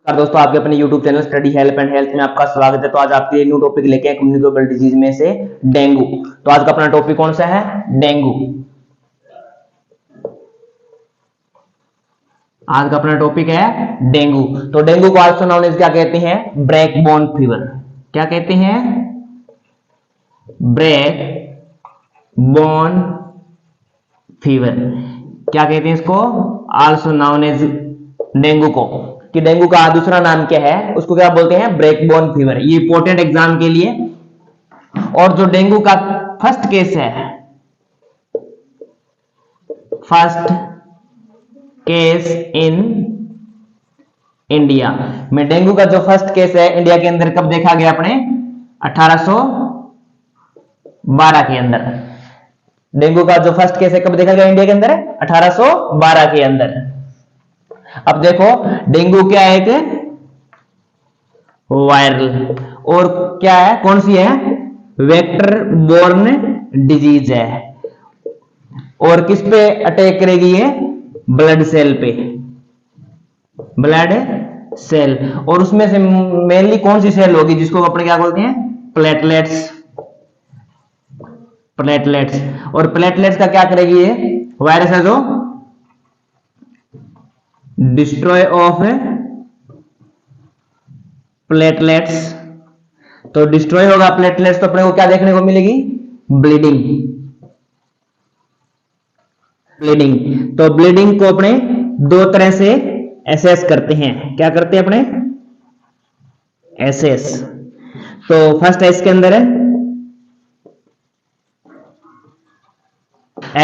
दोस्तों, आपके अपने YouTube channel study help and health में आपका स्वागत है। तो आज आपके लिए न्यू टॉपिक लेके आए कम्युनिकेबल डिजीज में से डेंगू। तो आज का अपना टॉपिक कौन सा है? डेंगू। आज का अपना टॉपिक है डेंगू। तो डेंगू को आल्सो नोन एज क्या कहते हैं? Black bone fever. क्या कहते हैं? Black bone fever. क्या कहते हैं इसको? आल्सो नोन एज डेंगू को। कि डेंगू का दूसरा नाम क्या है, उसको क्या बोलते हैं? Black bone fever. ये इंपॉर्टेंट एग्जाम के लिए। और जो डेंगू का फर्स्ट केस है, फर्स्ट केस इन इंडिया में, डेंगू का जो फर्स्ट केस है इंडिया के अंदर कब देखा गया? अपने 1812 के अंदर। डेंगू का जो फर्स्ट केस है कब देखा गया इंडिया के अंदर? 1812 के अंदर। अब देखो, डेंगू क्या है? एक वायरल और क्या है? कौन सी है? वेक्टर बोर्न डिजीज है। और किस पे अटैक करेगी ये? ब्लड सेल पे, ब्लड सेल। और उसमें से मेनली कौन सी सेल होगी जिसको अपने क्या बोलते हैं? प्लेटलेट्स। प्लेटलेट्स। और प्लेटलेट्स का क्या करेगी ये? वायरस है जो डिस्ट्रॉय ऑफ प्लेटलेट्स। तो डिस्ट्रॉय होगा प्लेटलेट्स तो अपने को क्या देखने को मिलेगी? ब्लीडिंग। ब्लीडिंग। तो ब्लीडिंग को अपने दो तरह से एसेस करते हैं। क्या करते हैं अपने? एसेस। तो फर्स्ट है इसके अंदर है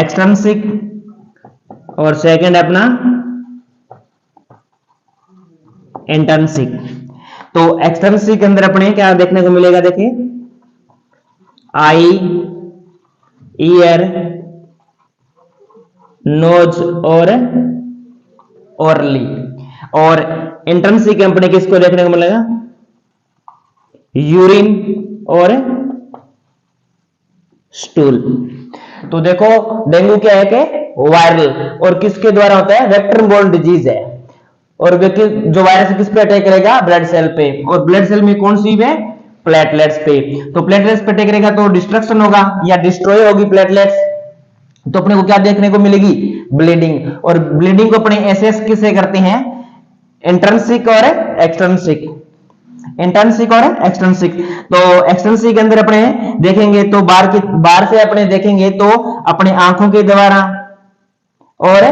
एक्सट्रिंसिक और सेकंड है अपना इंट्रिंसिक। तो एक्सट्रिंसिक के अंदर अपने क्या देखने को मिलेगा? देखिए, आई, ईयर, नोज और ओरली। और इंट्रिंसिक अपने किसको देखने को मिलेगा? यूरिन और स्टूल। तो देखो, डेंगू क्या है कि वायरल और किसके द्वारा होता है? वेक्टर बोर्न डिजीज है। और जो वायरस किस पे अटैक करेगा? ब्लड सेल पे। और ब्लड सेल में कौन सी है? प्लेटलेट्स पे। तो प्लेटलेट्स पे अटैक करेगा तो डिस्ट्रक्शन होगा या डिस्ट्रॉय होगी प्लेटलेट्स। तो अपने को क्या देखने को मिलेगी? ब्लीडिंग। और ब्लीडिंग को अपने एसेस किसे करते हैं? इंट्रिंसिक और एक्सट्रिंसिक। इंट्रिंसिक और एक्सट्रिंसिक। तो एक्सट्रिंसिक के अंदर अपने देखेंगे तो बाहर से अपने देखेंगे तो अपने आंखों के द्वारा और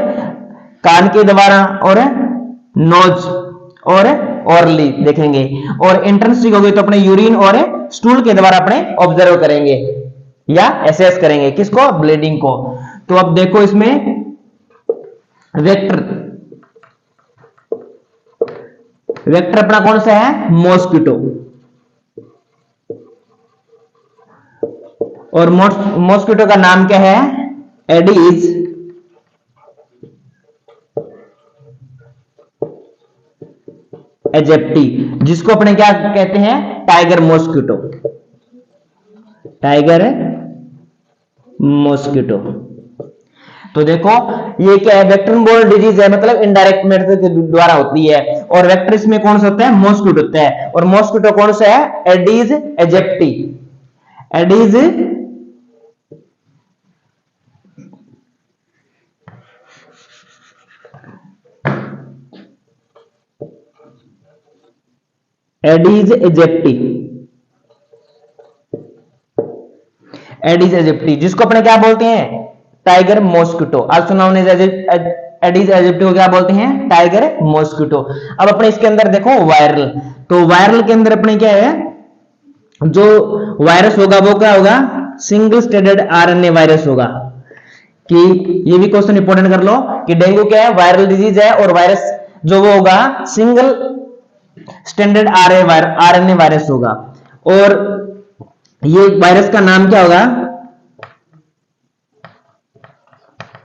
कान के द्वारा और नोज और ओरली देखेंगे। और इंट्रिंसिक हो गई तो अपने यूरिन और स्टूल के द्वारा अपने ऑब्जर्व करेंगे या एसेस करेंगे। किसको? ब्लीडिंग को। तो अब देखो, इसमें वेक्टर वेक्टर अपना कौन सा है? मॉस्किटो। और मॉस्किटो का नाम क्या है? एडीज एजिप्टी, जिसको अपने क्या कहते हैं? Tiger mosquito. Tiger mosquito. तो देखो, ये क्या है? वेक्टर बोर्न डिजीज है, मतलब इनडायरेक्ट मेथड के द्वारा होती है। और वेक्टर इसमें कौन सा होता है? मॉस्किटो होता है। और मॉस्किटो कौन सा है? Aedes aegypti. Aedes Aedes aegypti. Aedes aegypti, जिसको अपने क्या बोलते हैं? Tiger mosquito. Also known as Aedes aegypti को क्या बोलते हैं? Tiger mosquito. अब अपने इसके अंदर देखो वायरल। तो वायरल के अंदर अपने क्या है? जो वायरस होगा वो क्या होगा? सिंगल स्ट्रैंडेड आरएनए वायरस होगा। कि ये भी क्वेश्चन इंपॉर्टेंट कर लो कि डेंगू क्या है? वायरल डिजीज है। और वायरस जो वो होगा सिंगल स्टैंडर्ड आरएनए वायरस होगा। और ये वायरस का नाम क्या होगा?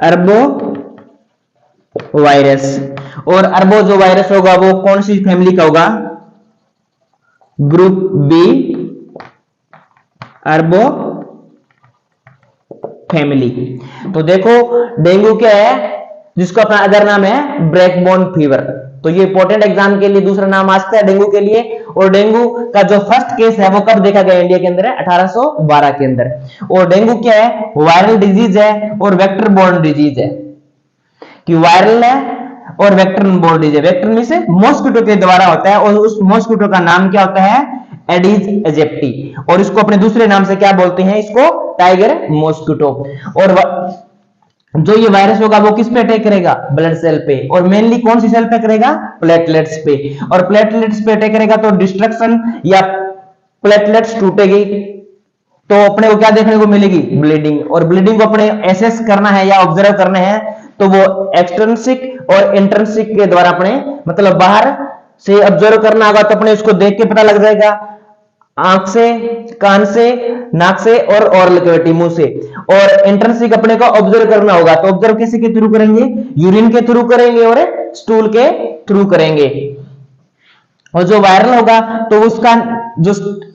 अरबो वायरस। और अरबो जो वायरस होगा वो कौन सी फैमिली का होगा? ग्रुप बी अरबो फैमिली। तो देखो, डेंगू क्या है? जिसको अपना अदर नाम है ब्लैक बोन फीवर। तो ये इंपॉर्टेंट एग्जाम के लिए दूसरा नाम आ सकता है डेंगू के लिए। और डेंगू का जो फर्स्ट केस है वो कब देखा गया इंडिया के अंदर है? 1812 के अंदर। और डेंगू क्या है? वायरल डिजीज है और वेक्टर बोर्न डिजीज है, कि वायरल है और वेक्टर बोर्न डिजीज। वेक्टर में से मॉस्किटो के द्वारा होता है, और उस मॉस्किटो का नाम क्या होता है? Aedes aegypti. और इसको अपने दूसरे नाम से क्या बोलते हैं? इसको टाइगर मॉस्किटो। और जो ये वायरस होगा वो किस पे अटैक करेगा? ब्लड सेल पे। और मेनली कौन सी सेल पे करेगा? प्लेटलेट्स पे। और प्लेटलेट्स पे अटैक करेगा तो डिस्ट्रक्शन या प्लेटलेट्स टूटेगी, तो अपने को क्या देखने को मिलेगी? ब्लीडिंग। और ब्लीडिंग को अपने एसेस करना है या ऑब्जर्व करना है तो वो एक्सट्रिंसिक और इंट्रिंसिक के द्वारा अपने मतलब बाहर से ऑब्जर्व करना होगा, तो अपने उसको देख के पता लग जाएगा, आंख से, कान से, नाक से और ओरल कैविटी मुंह से। और इंट्रिंसिक अपने को ऑब्जर्व करना होगा, तो ऑब्जर्व किसी के थ्रू करेंगे? यूरिन के थ्रू करेंगे और स्टूल के थ्रू करेंगे। और जो वायरल होगा तो उसका जो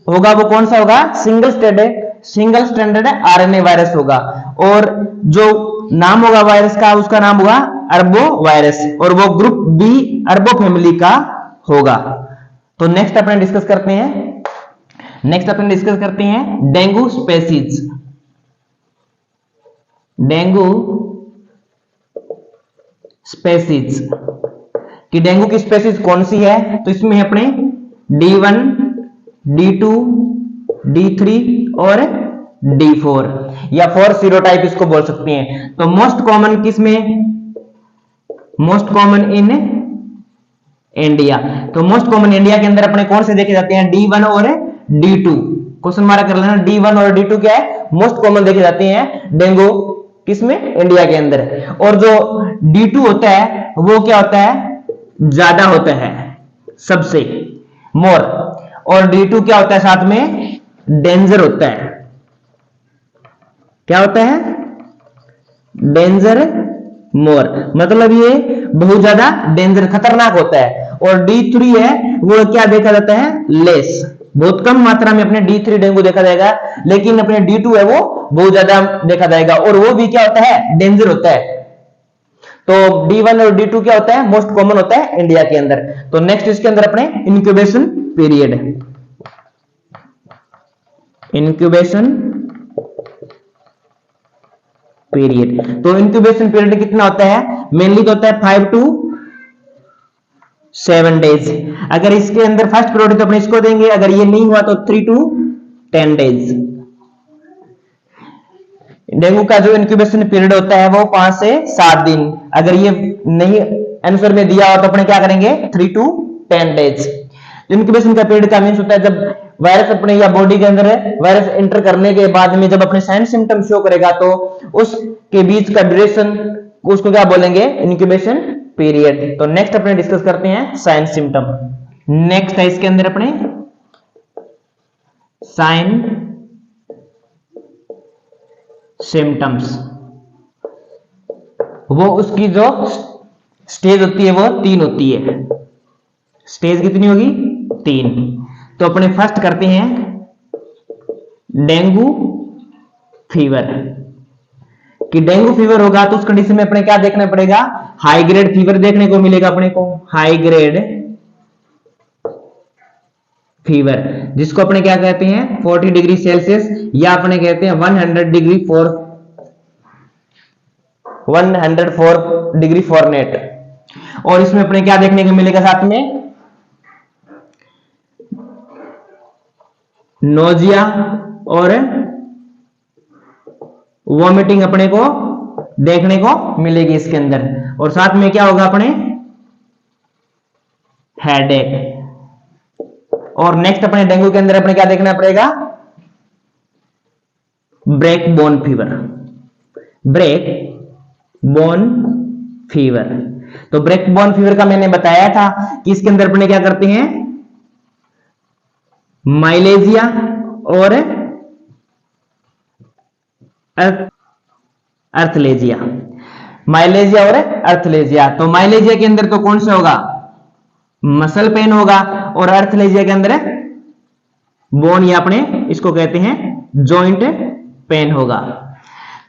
होगा वो कौन सा होगा? सिंगल स्टैंडर्ड आरएनए वायरस होगा। और जो नाम होगा वायरस का उसका नाम होगा अर्बो वायरस, और वो ग्रुप बी अर्बो फैमिली का होगा। तो नेक्स्ट अपने डिस्कस करते हैं डेंगू स्पेसीज। डेंगू स्पेसीज कि डेंगू की स्पेसीज कौन सी है? तो इसमें अपने D1, D2, D3 और D4 या 4 सीरोटाइप इसको बोल सकते हैं। तो मोस्ट कॉमन किसमें? Most common in India. तो मोस्ट कॉमन इंडिया के अंदर अपने कौन से देखे जाते हैं? D1 और D2। क्वेश्चन मारा कर लेना, D1 और D2 क्या है? मोस्ट कॉमन देखे जाते हैं डेंगू किसमें? इंडिया के अंदर। और जो D2 होता है वो क्या होता है? ज्यादा होता है सबसे, मोर। और D2 क्या होता है? साथ में डेंजर होता है। क्या होता है? डेंजर मोर, मतलब ये बहुत ज्यादा डेंजर खतरनाक होता है। और D3 है वो क्या देखा जाता है? लेस, बहुत कम मात्रा में अपने D3 डेंगू देखा जाएगा, लेकिन अपने D2 है वो बहुत ज्यादा देखा जाएगा, और वो भी क्या होता है? डेंजर होता है। तो D1 और D2 क्या होता है? मोस्ट कॉमन होता है इंडिया के अंदर। तो नेक्स्ट इसके अंदर अपने इंक्यूबेशन पीरियड। तो इंक्यूबेशन पीरियड कितना होता है? मेनली तो होता है 5 to 7 डेज। अगर इसके अंदर फर्स्ट प्रायोरिटी तो अपने इसको देंगे, अगर ये नहीं हुआ तो 3 to 10 डेज। डेंगू का जो इंक्यूबेशन पीरियड होता है वो 5 से 7 दिन। अगर ये नहीं आंसर में दिया हो तो अपने क्या करेंगे? 3 to 10 डेज। इंक्यूबेशन का पीरियड का मींस होता है जब वायरस अपने या बॉडी के अंदर वायरस एंटर करने के बाद में जब अपने साइन सिम्टम शो करेगा तो उसके बीच का ड्यूरेशन उसको क्या बोलेंगे? Incubation period. तो नेक्स्ट अपने डिस्कस करते हैं साइन सिम्टम। नेक्स्ट है इसके अंदर अपने साइन सिम्टम्स। वो उसकी जो स्टेज होती है वो 3 होती है। स्टेज कितनी होगी? 3। तो अपने फर्स्ट करते हैं डेंगू फीवर। कि डेंगू फीवर होगा तो उस कंडीशन में अपने क्या देखना पड़ेगा? हाई ग्रेड फीवर देखने को मिलेगा अपने को, हाई ग्रेड फीवर, जिसको अपने क्या कहते हैं? 40 डिग्री सेल्सियस, या अपने कहते हैं 104 डिग्री फॉरनेट। और इसमें अपने क्या देखने को मिलेगा? साथ में नोजिया और वॉमिटिंग अपने को देखने को मिलेगी इसके अंदर। और साथ में क्या होगा? अपने हेडेक। और नेक्स्ट अपने डेंगू के अंदर अपने क्या देखना पड़ेगा? Break bone fever. Break bone fever. तो ब्रेक बोन फीवर का मैंने बताया था कि इसके अंदर अपने क्या करते हैं? माइलेजिया और अर्थलेजिया। माइलेजिया और अर्थलेजिया। तो माइलेजिया के अंदर तो कौन सा होगा? मसल पेन होगा। और अर्थलेजिया के अंदर बोन, या अपने इसको कहते हैं जॉइंट पेन होगा।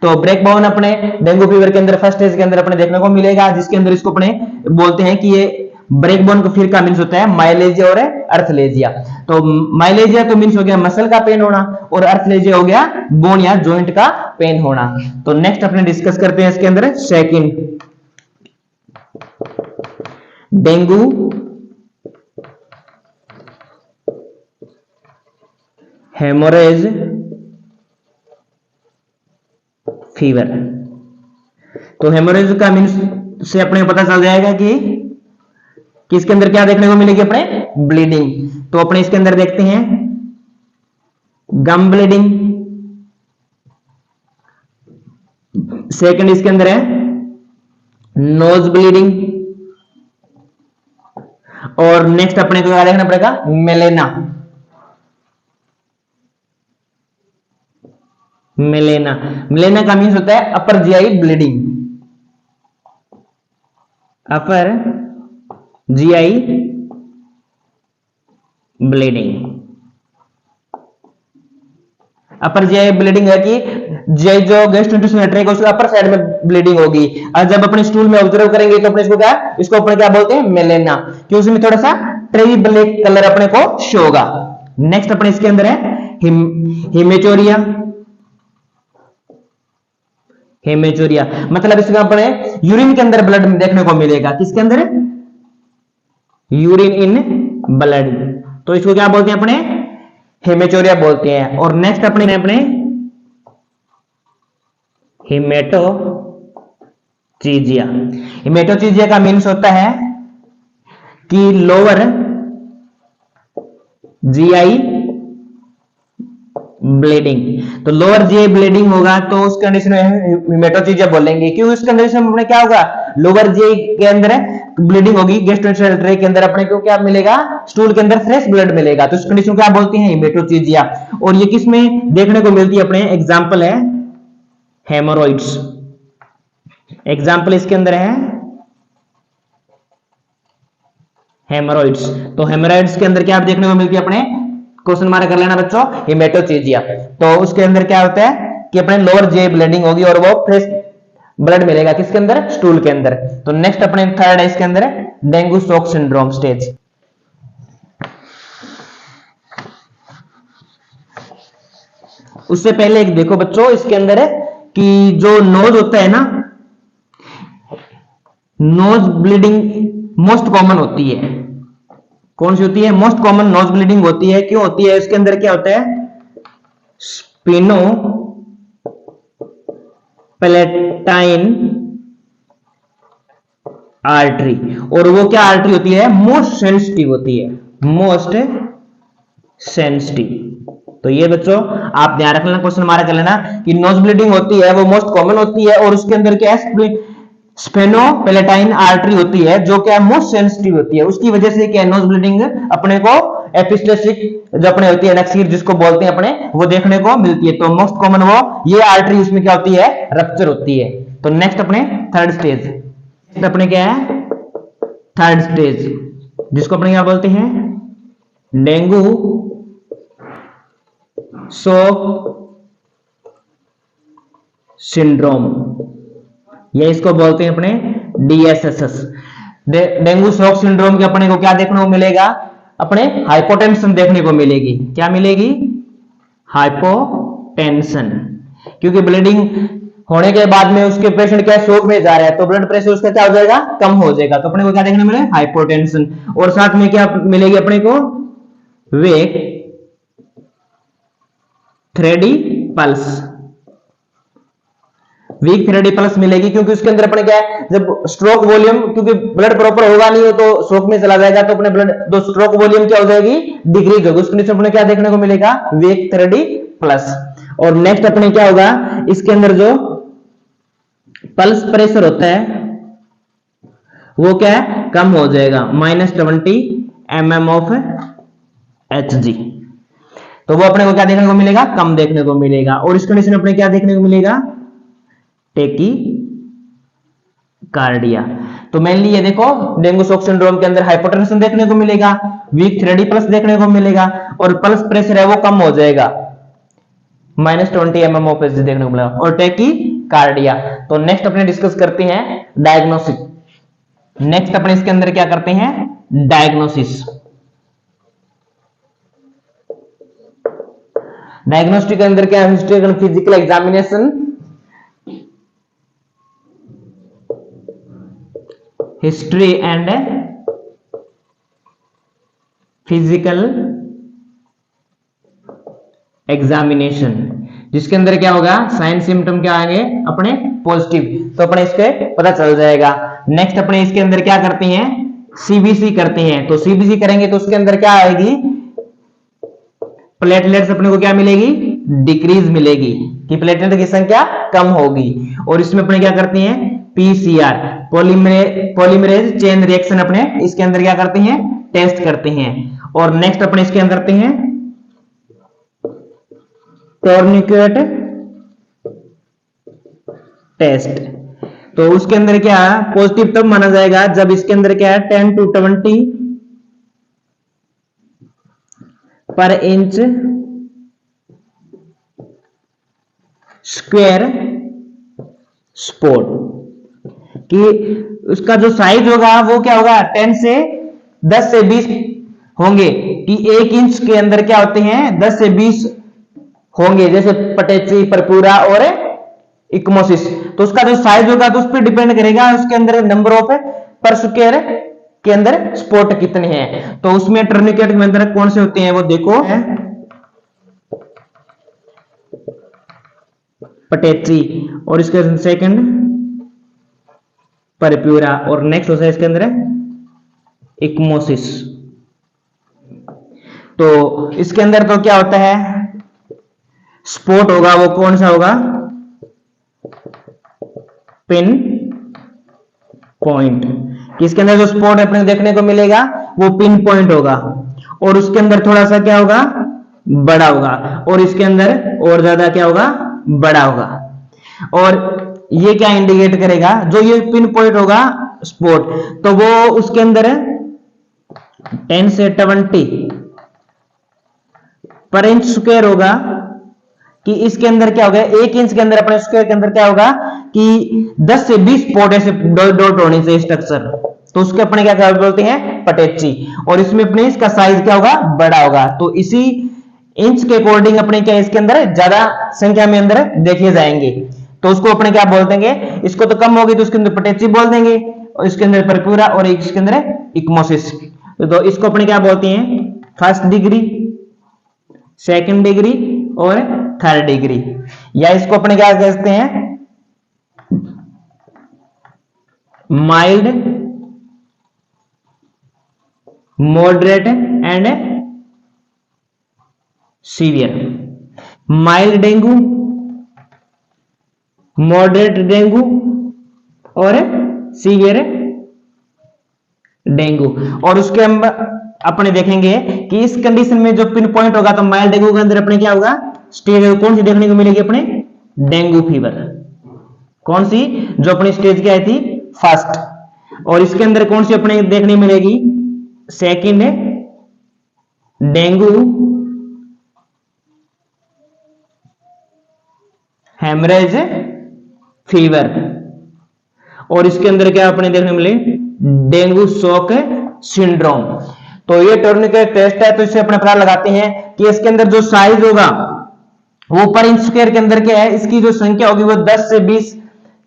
तो ब्रेक बोन अपने डेंगू फीवर के अंदर फर्स्ट स्टेज के अंदर अपने देखने को मिलेगा, जिसके अंदर इसको अपने बोलते हैं कि ये ब्रेक बोन को फिर का मीन्स होता है माइलेजिया और अर्थलेजिया। तो माइलेजिया तो मीन्स हो गया मसल का पेन होना, और अर्थलेजिया हो गया बोन या जॉइंट का पेन होना। तो नेक्स्ट अपने डिस्कस करते हैं इसके अंदर सेकंड, डेंगू हेमोरेज फीवर। तो हेमोरेज का मीन्स से अपने पता चल जाएगा कि इसके अंदर क्या देखने को मिलेगी अपने, ब्लीडिंग। तो अपने इसके अंदर देखते हैं गम ब्लीडिंग, सेकंड इसके अंदर है नोज ब्लीडिंग, और नेक्स्ट अपने को क्या देखना पड़ेगा, मेलेना। मेलेना, मेलेना का मीन्स होता है upper GI bleeding, upper GI bleeding. Upper GI bleeding है कि जीआई जो गैस्ट्रोइंटेस्टाइनल ट्रैक्ट है उसके अपर साइड में ब्लीडिंग होगी। और जब अपने स्टूल में ऑब्जर्व करेंगे तो अपने इसको क्या, इसको अपने क्या बोलते हैं, मेलेना, कि उसमें थोड़ा सा ट्रेवी ब्लैक कलर अपने को शो होगा। नेक्स्ट अपने इसके अंदर है हिमेचोरिया। हेमेचोरिया मतलब इसका अपने यूरिन के अंदर ब्लड देखने को मिलेगा, किसके अंदर, यूरिन इन ब्लड। तो इसको क्या बोलते हैं अपने, हेमेचोरिया बोलते हैं। और नेक्स्ट अपने हिमेटोचीजिया। हिमेटोचीजिया का मीन्स होता है कि लोअर जीआई ब्लीडिंग। तो लोअर जीआई ब्लीडिंग होगा तो उस कंडीशन में हिमेटोचीजिया बोलेंगे, क्योंकि उस कंडीशन में अपने क्या होगा, लोअर जीआई के अंदर ब्लीडिंग होगी, गैस्ट्रोइंटेस्टाइनल ट्रैक्ट के अंदर अपने को क्या मिलेगा, स्टूल के अंदर फ्रेश ब्लड मिलेगा। तो इस कंडीशन को क्या बोलते हैं, हिमेटोचीजिया। और ये किस में देखने को मिलती है अपने, एग्जाम्पल है हेमोरॉइड्स। एग्जाम्पल इसके अंदर है हेमोरॉइड्स। तो हेमोरॉइड्स के अंदर क्या देखने को मिलती है अपने, क्वेश्चन मार्क कर लेना बच्चों, हिमेटोचीजिया। तो उसके अंदर क्या होता है कि अपने लोअर जीआई ब्लीडिंग होगी और वो फ्रेश ब्लड मिलेगा, किसके अंदर, स्टूल के अंदर। तो नेक्स्ट अपने थर्ड है इसके अंदर डेंगू शॉक सिंड्रोम स्टेज। उससे पहले एक देखो बच्चों इसके अंदर है कि जो नोज होता है ना, नोज ब्लीडिंग मोस्ट कॉमन होती है। कौन सी होती है, मोस्ट कॉमन नोज ब्लीडिंग होती है। क्यों होती है, इसके अंदर क्या होता है, स्पिनो पैलेटाइन आर्टरी। और वो क्या आर्टरी होती है, मोस्ट सेंसिटिव होती है, मोस्ट सेंसिटिव। तो ये बच्चों आप ध्यान रखना, क्वेश्चन मार्क कर लेना कि नोज ब्लीडिंग होती है वो मोस्ट कॉमन होती है, और उसके अंदर क्या स्पेनो पैलेटाइन आर्टरी होती है जो क्या मोस्ट सेंसिटिव होती है। उसकी वजह से क्या नोज ब्लीडिंग अपने को एपिस्टेसिक जो अपने होती है नक्सीर जिसको बोलते हैं अपने, वो देखने को मिलती है। तो मोस्ट कॉमन वो ये आर्टरी उसमें क्या होती है, रप्चर होती है। तो नेक्स्ट अपने थर्ड स्टेज, अपने क्या है थर्ड स्टेज, जिसको अपने क्या बोलते हैं, डेंगू शॉक सिंड्रोम, या इसको बोलते हैं अपने डीएसएसएस। डेंगू शॉक सिंड्रोम के अपने को क्या देखने को मिलेगा, अपने हाइपोटेंशन देखने को मिलेगी। क्या मिलेगी, हाइपोटेंशन, क्योंकि ब्लीडिंग होने के बाद में उसके पेशेंट क्या शॉक में जा रहा है तो ब्लड प्रेशर उसका क्या हो जाएगा, कम हो जाएगा। तो अपने को क्या देखने मिलेगा, हाइपोटेंशन। और साथ में क्या मिलेगी अपने को, वेक थ्रेडी पल्स, वीक थ्रेडी पल्स मिलेगी, क्योंकि उसके अंदर अपने क्या है, जब स्ट्रोक वॉल्यूम, क्योंकि ब्लड प्रॉपर होगा नहीं हो तो शॉक में चला जाएगा, तो अपने ब्लड दो स्ट्रोक वॉल्यूम क्या हो जाएगी, डिक्रीज होगी। उसके नीचे अपने क्या देखने को मिलेगा, वीक थ्रेडी प्लस। और नेक्स्ट अपने क्या होगा, इसके अंदर जो पल्स प्रेशर होता है वो क्या है, कम हो जाएगा, -20 mm ऑफ Hg। तो वो अपने को क्या देखने को मिलेगा, कम देखने को मिलेगा। और इस कंडीशन में अपने क्या देखने को मिलेगा, टेकी कार्डिया। तो मेनली ये देखो डेंगू शॉक सिंड्रोम के अंदर हाइपोटेंशन देखने को मिलेगा, वीक थ्रेडी पल्स देखने को मिलेगा, और पल्स प्रेशर है वो कम हो जाएगा, -20 mm ऑफ Hg देखने को मिलेगा, और टेकी कार्डिया। तो नेक्स्ट अपने डिस्कस करते हैं डायग्नोसिस। नेक्स्ट अपने इसके अंदर क्या करते हैं, डायग्नोसिस। डायग्नोस्टिक के अंदर क्या है, history physical examination, history and physical examination, जिसके अंदर क्या होगा, साइन सिम्टम क्या आएंगे अपने पॉजिटिव, तो अपने इसके पता चल जाएगा। नेक्स्ट अपने इसके अंदर क्या करते हैं, सीबीसी करते हैं। तो सीबीसी करेंगे तो उसके अंदर क्या आएगी, प्लेटलेट्स अपने को क्या मिलेगी, डिक्रीज मिलेगी, कि प्लेटलेट की संख्या कम होगी। और इसमें अपने क्या करते हैं, पीसीआर, पॉलीमरेज चेन रिएक्शन अपने इसके अंदर क्या करते हैं, टेस्ट करते हैं। और नेक्स्ट अपने इसके अंदर करते हैं टोर्निकेट टेस्ट। तो उसके अंदर क्या पॉजिटिव तब माना जाएगा जब इसके अंदर क्या है 10 to 20 पर इंच स्क्वायर स्पॉट, कि उसका जो साइज होगा वो क्या होगा 10 से 20 होंगे, कि 1 इंच के अंदर क्या होते हैं 10 से 20 होंगे, जैसे पटेची, परपूरा और इक्मोसिस। तो उसका जो साइज होगा तो उस पर डिपेंड करेगा उसके अंदर नंबर ऑफ पर स्क्वायर के अंदर स्पॉट कितने हैं। तो उसमें टर्निकेट के अंदर कौन से होते हैं वो देखो, पटेची, और इसके सेकंड परप्यूरा, और नेक्स्ट होता है इसके अंदर इक्मोसिस। तो इसके अंदर तो क्या होता है, स्पॉट होगा वो कौन सा होगा, पिन पॉइंट, कि इसके अंदर जो स्पॉट अपने देखने को मिलेगा वो पिन पॉइंट होगा, और उसके अंदर थोड़ा सा क्या होगा, बड़ा होगा, और इसके अंदर और ज्यादा क्या होगा, बड़ा होगा। और ये क्या इंडिकेट करेगा, जो ये पिन पॉइंट होगा स्पॉट, तो वो उसके अंदर 10 से 20 पर इंच स्क्वायर होगा, कि इसके अंदर क्या होगा 1 इंच के अंदर अपने स्क्वायर के अंदर क्या होगा कि 10 से 20 स्पॉट ऐसे डॉट होने से स्ट्रक्चर, तो उसके अपने क्या बोलते हैं, पटेची। और इसमें अपने इसका साइज क्या होगा, बड़ा होगा। तो इसी इंच के अकॉर्डिंग अपने क्या इसके अंदर ज्यादा संख्या में अंदर देखे जाएंगे, तो उसको अपने क्या बोल देंगे, इसको तो कम होगी तो उसके अंदर पटेची बोल देंगे, और इसके अंदर परपूरा और इसके अंदर इक्मोसिस। तो इसको अपने क्या बोलते हैं, फर्स्ट डिग्री, सेकंड डिग्री और थर्ड डिग्री, या इसको अपने क्या कहते हैं, mild, moderate and severe. Mild dengue, moderate dengue और सीवियर डेंगू। और उसके हम अपने देखेंगे कि इस कंडीशन में जो पिन पॉइंट होगा, तो माइल्ड डेंगू के अंदर अपने क्या होगा, स्टेज कौन सी देखने को मिलेगी, अपने डेंगू फीवर, कौन सी, जो अपनी स्टेज क्या आई थी, फर्स्ट। और इसके अंदर कौन सी अपने देखने मिलेगी, सेकंड डेंगू हेमरेज फीवर। और इसके अंदर क्या अपने देखने मिले, डेंगू शॉक सिंड्रोम। तो ये टोर्निकेट टेस्ट है, तो इससे अपने पता लगाते हैं कि इसके अंदर जो साइज होगा वो पर इंच स्क्वायर के अंदर क्या है, इसकी जो संख्या होगी वो 10 से 20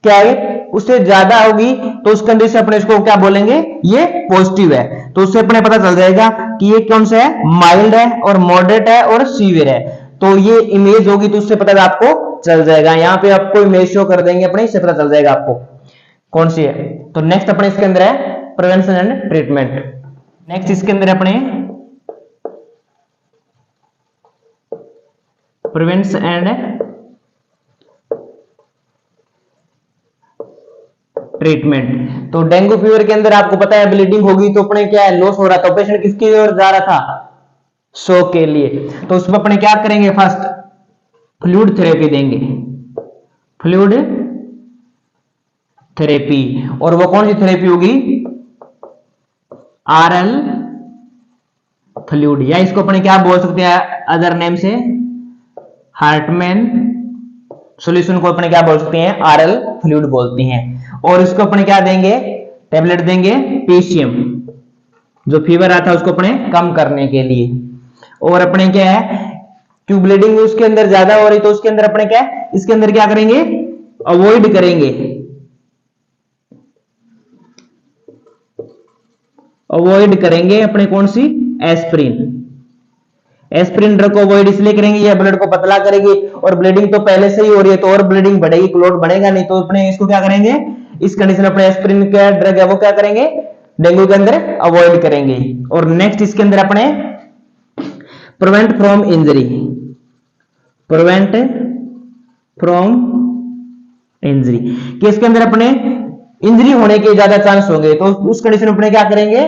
क्या है, उससे ज्यादा होगी, तो उस कंडीशन से अपने इसको क्या बोलेंगे, ये पॉजिटिव है। तो उससे अपने पता चल जाएगा कि ये कौन सा है, माइल्ड है और मॉडरेट है और सीवियर है। तो ये इमेज होगी तो उससे पता आपको चल जाएगा, यहाँ पे आपको इमेज शो कर देंगे अपने, इससे पता चल जाएगा आपको कौन सी है। तो नेक्स्ट अपने इसके अंदर है प्रिवेंशन एंड ट्रीटमेंट। नेक्स्ट इसके अंदर अपने प्रिवेंशन एंड ट्रीटमेंट। तो डेंगू फीवर के अंदर आपको पता है ब्लीडिंग होगी, तो अपने क्या है, लॉस हो रहा था, पेशेंट किसकी ओर जा रहा था, शॉक के लिए। तो उसमें अपने क्या करेंगे, फर्स्ट फ्लूइड थेरेपी देंगे, फ्लूइड थेरेपी। और वो कौन सी थेरेपी होगी, आरएल फ्लूइड, या इसको अपने क्या बोल सकते हैं अदर नेम से, हार्टमैन सॉल्यूशन को अपने क्या बोल सकते हैं, आरएल फ्लूइड बोलते हैं। और इसको अपने क्या देंगे, टेबलेट देंगे पीसीएम, जो फीवर आता है उसको अपने कम करने के लिए। और अपने क्या है, क्यों ब्लीडिंग उसके अंदर ज्यादा हो रही तो उसके अंदर अपने क्या है, इसके अंदर क्या करेंगे, अवॉइड करेंगे, अवॉइड करेंगे अपने कौन सी, एस्प्रिन। एस्प्रिन ड्रग को अवॉइड इसलिए करेंगे, ये ब्लड को पतला करेगी, और ब्लीडिंग तो पहले से ही हो रही है तो और ब्लीडिंग बढ़ेगी, क्लॉट बढ़ेगा नहीं, तो अपने इसको क्या करेंगे, इस कंडीशन में अपने एस्प्रिन का ड्रग है वो क्या करेंगे, डेंगू के अंदर अवॉइड करेंगे। और नेक्स्ट इसके अंदर अपने prevent from injury, prevent from injury, कि इसके अंदर अपने इंजरी होने के ज्यादा चांस होंगे, तो उस कंडीशन में अपने क्या करेंगे,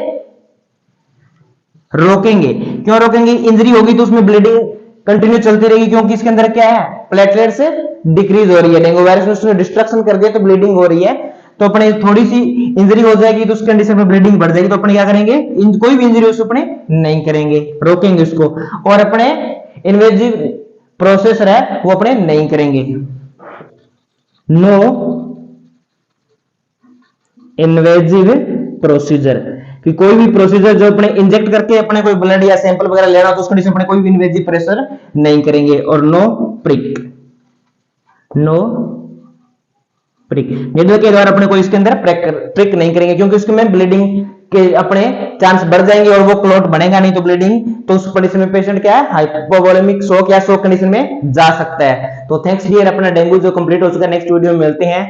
रोकेंगे। क्यों रोकेंगे, इंजरी होगी तो उसमें ब्लीडिंग कंटिन्यू चलती रहेगी, क्योंकि इसके अंदर क्या है, प्लेटलेट्स डिक्रीज हो रही है, डेंगू वायरस ने उसने डिस्ट्रक्शन कर दिया तो ब्लीडिंग हो रही है, तो अपने थोड़ी सी इंजरी हो जाएगी तो उस कंडीशन में ब्लीडिंग बढ़ जाएगी, तो अपने क्या करेंगे, कोई भी इंजरी उसको अपने नहीं करेंगे, रोकेंगे उसको। और अपने इन्वेजिव प्रोसेसर है वो अपने नहीं करेंगे, नो इन्वेजिव प्रोसीजर, कि कोई भी प्रोसीजर जो अपने इंजेक्ट करके अपने कोई ब्लड या सैंपल वगैरह लेना हो तो उस कंडीशन में कोई भी इन्वेजिव प्रेशर नहीं करेंगे। और no prick, no prick, needle के द्वारा अपने कोई इसके अंदर प्रिक नहीं करेंगे, क्योंकि उसके में ब्लीडिंग के अपने चांस बढ़ जाएंगे और वो क्लॉट बनेगा नहीं, तो ब्लीडिंग, तो उस कंडीशन में पेशेंट क्या है, हाइपोवोलेमिक शॉक या शॉक कंडीशन में जा सकता है। तो थैंक्स डियर, अपना डेंगू जो कंप्लीट हो चुका है, नेक्स्ट वीडियो में मिलते हैं।